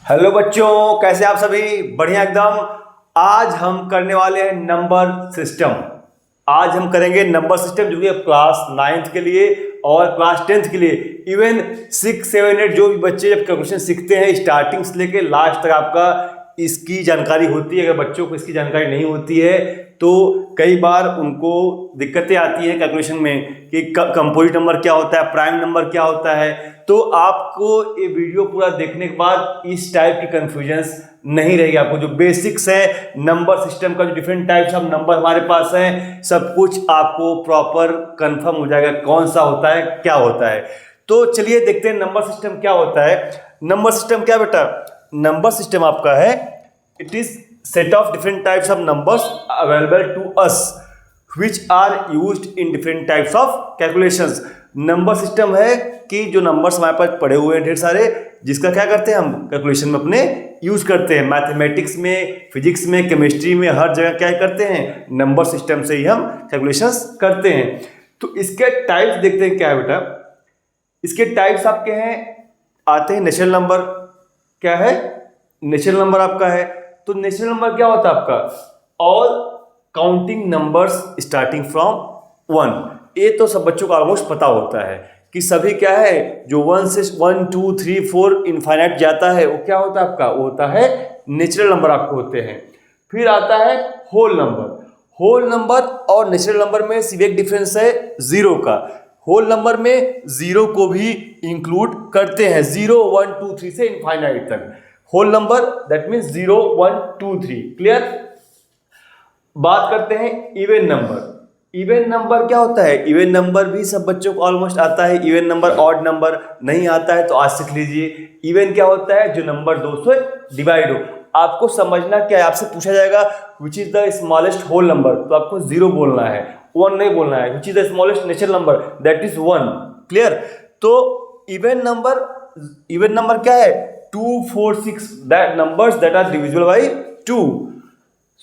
Hello बच्चों, कैसे आप सभी? बढ़िया एकदम। आज हम करने वाले हैं नंबर सिस्टम। आज हम करेंगे नंबर सिस्टम जो कि क्लास 9th के लिए और क्लास 10th के लिए, इवन 6, 7, 8 जो भी बच्चे जब कैलकुलेशन सीखते हैं स्टार्टिंग से लेके लास्ट तक आपका इसकी जानकारी होती है। अगर बच्चों को इसकी जानकारी नहीं होती है तो कई बार उनको दिक्कतें आती हैं कैलकुलेशन में कि कंपोजिट नंबर क्या होता है, प्राइम नंबर क्या होता है। तो आपको ये वीडियो पूरा देखने के बाद इस टाइप की कंफ्यूजन्स नहीं रहेगी। आपको जो बेसिक्स है नंबर सिस्टम का, जो डिफरेंट टाइप्स ऑफ नंबर हमारे पास हैं, सब कुछ आपको प्रॉपर कंफर्म हो जाएगा कौन सा होता है, क्या होता है। तो चलिए देखते हैं नंबर सिस्टम क्या होता है। नंबर सिस्टम क्या बेटा? नंबर सिस्टम आपका है, it is set of different types of numbers available to us which are used in different types of calculations। Number system है कि जो नंबर्स हमारे पास पड़े हुए हैं ढेर सारे, जिसका क्या करते हैं हम कैलकुलेशन में अपने यूज करते हैं। मैथमेटिक्स में, फिजिक्स में, केमिस्ट्री में, हर जगह क्या करते हैं, नंबर सिस्टम से ही हम कैलकुलेशंस करते हैं। तो इसके टाइप्स देखते हैं क्या है बेटा। इसके टाइप्स आपके हैं, आते हैं नेचुरल नंबर। क्या है? नेचुरल नंबर आपका है। तो नेचुरल नंबर क्या होता है आपका? All counting numbers starting from 1। ये तो सब बच्चों को ऑलमोस्ट पता होता है कि सभी क्या है जो 1 से 1, 2, 3, 4 इनफाइनाइट जाता है वो क्या होता है आपका? वो होता है नेचुरल नंबर आपको होते हैं। फिर आता है होल नंबर। होल नंबर और नेचुरल नंबर में सिर्फ एक डिफरेंस है, जीरो का। होल नंबर में जीरो को भी इंक्लूड करते हैं, 0, 1, 2, 3 से इनफाइनाइट तक। Whole number that means 0, 1, 2, 3। Clear? बात करते हैं इवन नंबर। इवन नंबर क्या होता है? इवन नंबर भी सब बच्चों को ऑलमोस्ट आता है। इवन नंबर, ऑड नंबर नहीं आता है तो आज सीख लीजिए। इवन क्या होता है? जो नंबर 2 से डिवाइड हो। आपको समझना क्या है, आपसे पूछा जाएगा which is the smallest whole number, तो आपको 0 बोलना है, 1 नहीं बोलना है। Which is the smallest natural number, that is 1। Clear? तो इवन नंबर क्या है? 2, 4, 6 that numbers that are divisible by 2।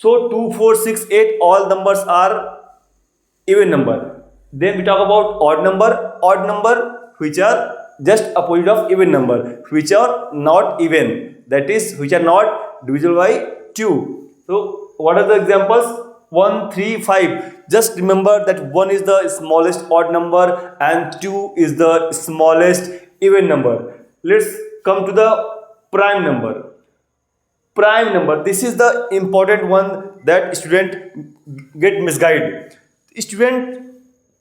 So 2, 4, 6, 8 all numbers are even number. Then we talk about odd number. Odd number which are just opposite of even number, which are not even. That is which are not divisible by 2. So what are the examples? 1, 3, 5. Just remember that 1 is the smallest odd number and 2 is the smallest even number. Let's come to the prime number. Prime number, this is the important one that student get misguided. Student,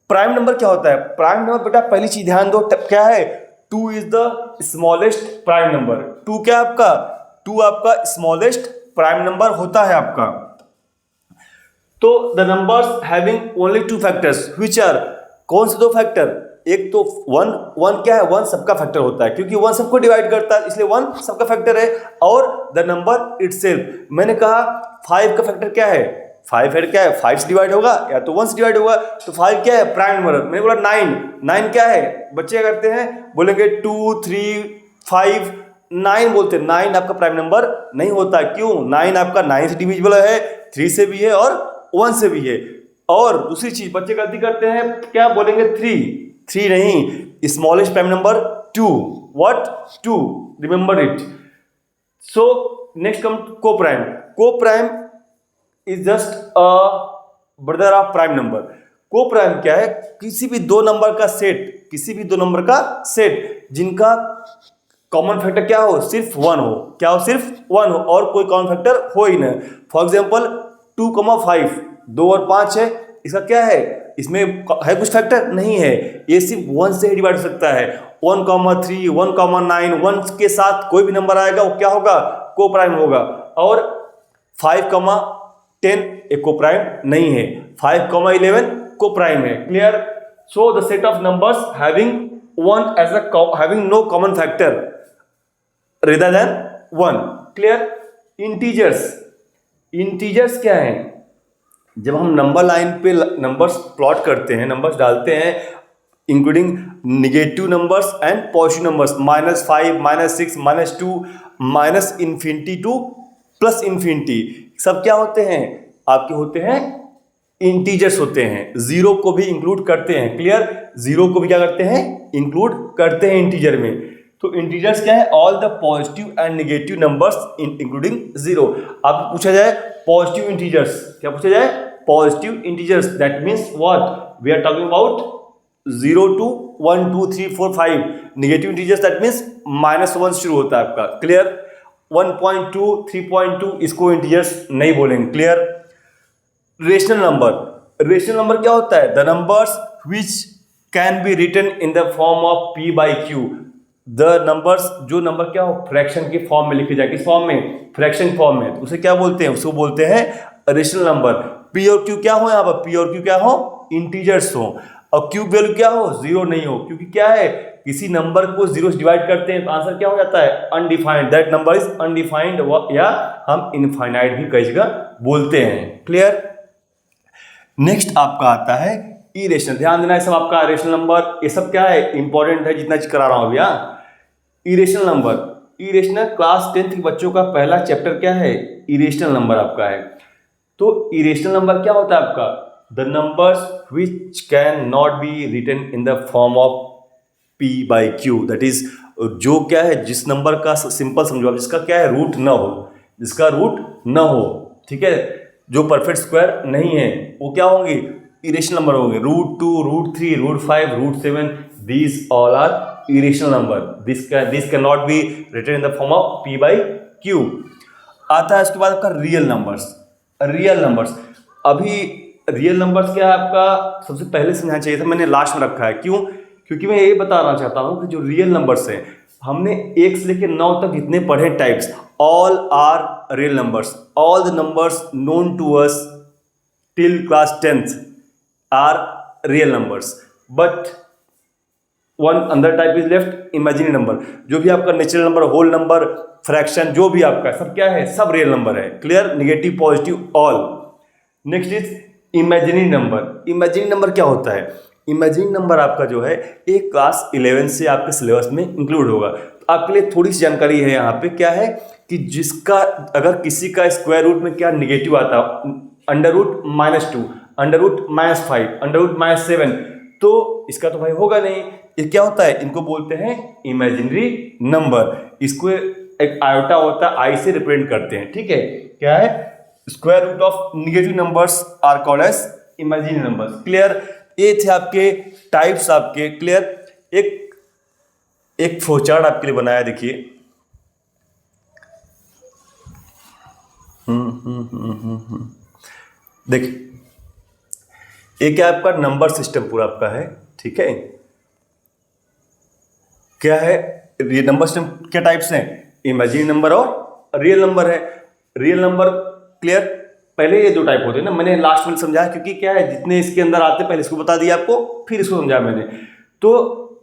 prime number क्या होता है? Prime number बेटा पहली चीज ध्यान दो, क्या है? 2 is the smallest prime number. 2 क्या आपका? 2 आपका स्मॉलेस्ट प्राइम नंबर होता है आपका। तो the numbers having only 2 factors which are, कौन से 2 फैक्टर? एक तो 1 क्या है? 1 सबका फैक्टर होता है क्योंकि 1 सबको डिवाइड करता है, इसलिए 1 सबका फैक्टर है। और द नंबर इटसेल्फ, मैंने कहा 5 का फैक्टर क्या है? 5 है क्या है? 5 से डिवाइड होगा या तो 1 से डिवाइड होगा। तो 5 क्या है? Prime number. मैंने बोला 9 क्या है? बच्चे क्या करते हैं, बोलेंगे 2, 3, 5, 9 बोलते हैं। 9 आपका प्राइम नंबर नहीं होता। क्यों? 9 आपका 9 से डिविजिबल है, 3 से भी है और 1 से भी है। और दूसरी चीज बच्चे गलती करते हैं, क्या बोलेंगे? 3 नहीं, smallest prime number 2। What? 2, remember it. So next come को प्राइम। को prime is just a brother of prime number. को प्राइम क्या है? किसी भी 2 नंबर का सेट, किसी भी 2 नंबर का सेट जिनका कॉमन फैक्टर क्या हो? सिर्फ 1 हो। क्या हो? सिर्फ 1 हो और कोई कॉमन फैक्टर हो ही नहीं। फॉर एग्जाम्पल 2,5, 2 और 5 है, इसका क्या है? इसमें है कुछ फैक्टर? नहीं है, ये सिर्फ 1 से ही डिवाइड हो सकता है। 1,3, 1,9, 1 के साथ कोई भी नंबर आएगा वो क्या होगा? को प्राइम होगा। और 5,10 एक को प्राइम नहीं है, 5,11 को प्राइम है। Clear? So the set of numbers having no common factor rather than 1. Clear? Integers क्या है? जब हम नंबर लाइन पे नंबर्स प्लॉट करते हैं, नंबर्स डालते हैं including negative numbers and positive numbers, -5, -6, -2, -infinity to +infinity, सब क्या होते हैं? आपके होते हैं इंटीजर्स होते हैं। 0 को भी इंक्लूड करते हैं। क्लियर? 0 को भी क्या करते हैं? इंक्लूड करते हैं इंटीजर में। तो इंटीजर्स क्या है? All the positive and negative numbers including zero. अब पूछा जाए पॉजिटिव इंटीजर्स, क्या पूछा जाए? Positive integers, that means what? We are talking about 0 to 1 2 3 4 5। Negative integers that means -1 शुरू होता है आपका। क्लियर? 1.2 3.2 इसको इंटीजर्स नहीं बोलेंगे। Clear? Rational number, rational number क्या होता है? The numbers which can be written in the form of p by q। The numbers, जो नंबर क्या हो? फ्रैक्शन के फॉर्म में लिखे जाए। किस फॉर्म में? फ्रैक्शन फॉर्म में। तो उसे क्या बोलते हैं? उसको बोलते हैं रेशनल नंबर। p और q क्या हो? यहाँ पर p और q क्या हो? इंटीजर्स हो। और q वैल्यू क्या हो? जीरो नहीं हो, क्योंकि क्या है? किसी नंबर को जीरो से डिवाइड करते हैं तो आंसर क्या हो जाता है? Undefined. That number is undefined, या हम इनफाइनाइट भी कई जगह बोलते हैं। क्लियर? नेक्स्ट आपका आता है इरेशनल। ध्यान देना, ये सब आपका रेशनल नंबर, ये सब क्या है? इंपॉर्टेंट है, जितना चीज करा रहा हूं भैया। Irrational number, irrational class 10th के बच्चों का पहला चैप्टर क्या है? इरेशनल नंबर आपका है। तो इरेशनल नंबर क्या होता है आपका? The numbers which can not be written in the form of p by q। That is, जो क्या है, जिस नंबर का सिंपल समझो आप, जिसका क्या है? रूट न हो, जिसका रूट न हो। ठीक है? जो परफेक्ट स्क्वायर नहीं है वो क्या होंगे? इरेशनल नंबर होंगे। √2 √3 √5 √7, these all are irrational number. This can not be written in the form of p by q। आता है उसके बाद आपका रियल नंबर्स। रियल नंबर्स, अभी रियल नंबर्स क्या है आपका? सबसे पहले समझाना चाहिए था, मैंने लास्ट में रखा है। क्यों? क्योंकि मैं ये बताना चाहता हूं कि जो रियल नंबर्स हैं, हमने 1 से लेकर 9 तक जितने पढ़े types, all are real numbers. All the numbers known to us till class 10th are real numbers, but one another type is left, imaginary number. जो भी आपका natural number, whole number, fraction, जो भी आपका सब क्या है? सब रियल नंबर है। Clear? Negative, positive, all. Next is imaginary number. Imaginary number क्या होता है? इमेजिनरी नंबर आपका जो है एक क्लास 11 से आपके सिलेबस में इंक्लूड होगा। तो आपके लिए थोड़ी सी जानकारी है यहाँ पे, क्या है कि जिसका अगर किसी का स्क्वायर रूट में क्या नेगेटिव आता है, √-2, √-5, √-7, तो इसका तो भाई होगा नहीं। ये क्या होता है? इनको बोलते हैं इमेजिनरी नंबर। इसको एक आयोटा होता है, आई से रिप्रेजेंट करते हैं। ठीक है? क्या है? Square root of negative numbers are called as imaginary numbers. Clear? ये थे आपके टाइप्स आपके। क्लियर? एक फ्लोचार्ट आपके लिए बनाया, देखिए। देखिए, ये क्या आपका नंबर सिस्टम पूरा आपका है। ठीक है? क्या है? ये नंबर सिस्टम क्या टाइप्स हैं? इमेजिनरी नंबर और रियल नंबर है। Real number, clear? पहले ये दो टाइप होते हैं ना, मैंने लास्ट में समझाया, क्योंकि क्या है, जितने इसके अंदर आते पहले इसको बता दिया आपको, फिर इसको समझाया मैंने। तो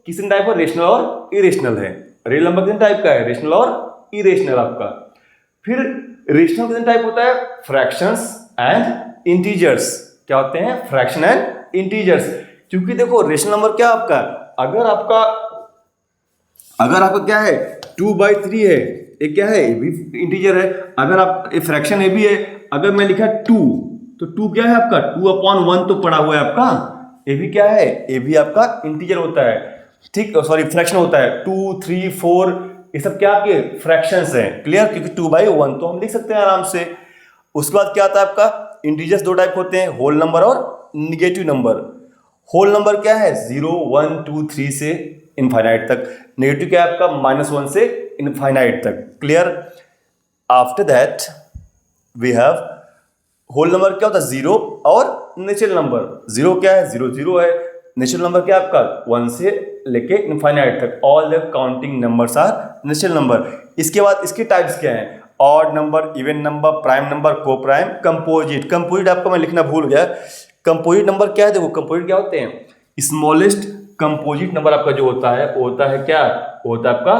किसी टाइप का रेशनल और इरेशनल है। रियल नंबर कितने टाइप का है? रेशनल और इरेशनल आपका। फिर रेशनल कितने टाइप होता है? Fractions and integers. क्या होते हैं? Fraction and integers. क्योंकि देखो, रेशनल नंबर क्या आपका, अगर आपका क्या है 2/3 है, ये क्या है? ये भी इंटीजर है। अगर आप फ्रैक्शन ये भी है, अगर मैं लिखा 2, तो 2 क्या है आपका? 2/1 तो पड़ा हुआ है आपका, ये भी क्या है? ये भी आपका इंटीजर होता है। ठीक, सॉरी, फ्रैक्शन होता है। 2 3 4 ये सब क्या आपके फ्रैक्शंस हैं। क्लियर? क्योंकि 2/1 तो हम लिख सकते हैं आराम से। उसके बाद क्या आता है आपका? इंटीजर्स दो टाइप होते हैं, होल नंबर और निगेटिव नंबर। होल नंबर क्या है? 0 1 2 3 से इनफाइनाइट तक। नेगेटिव क्या है आपका? -1 से इनफाइनाइट तक। Clear? After that we have whole number. क्या होता है? 0 और नेचुरल नंबर। 0 क्या है? 0 0 है। नेचुरल नंबर क्या है आपका? 1 से लेके इनफाइनाइट तक। All the counting numbers are natural number. इसके बाद इसके टाइप्स क्या हैं? Odd number, even number, prime number, coprime, composite. Composite आपको मैं लिखना भूल गया। कंपोजिट नंबर क्या है? देखो, कंपोजिट क्या होते हैं? स्मॉलेस्ट कंपोजिट नंबर आपका जो होता है वो होता है क्या? वो होता है आपका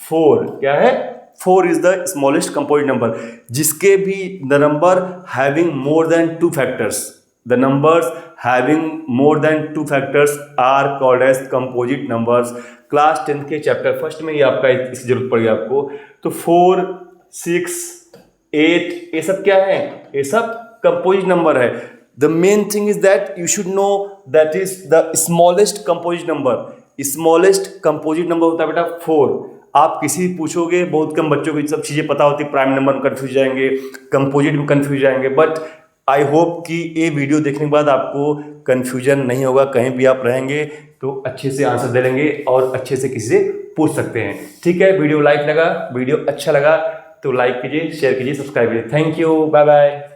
4। क्या है? 4 is the smallest composite number, जिसके भी the number having more than 2 factors, the numbers having more than 2 factors are called as composite numbers. Class 10 के चैप्टर फर्स्ट में ही आपका इसकी जरूरत पड़ेगी आपको। तो 4 6 8 ये सब क्या है? ये सब कंपोजिट नंबर है। The main thing is that you should know that is the smallest composite number. Smallest composite number होता है बेटा 4। आप किसी भी पूछोगे, बहुत कम बच्चों को ये सब चीज़ें पता होती, प्राइम नंबर में कन्फ्यूज जाएंगे, कंपोजिट में कन्फ्यूज जाएंगे। बट आई होप कि ये वीडियो देखने के बाद आपको कन्फ्यूजन नहीं होगा, कहीं भी आप रहेंगे तो अच्छे से आंसर दे लेंगे और अच्छे से किसी से पूछ सकते हैं। ठीक है, वीडियो अच्छा लगा तो लाइक कीजिए, शेयर कीजिए, सब्सक्राइब कीजिए। Thank you, bye bye.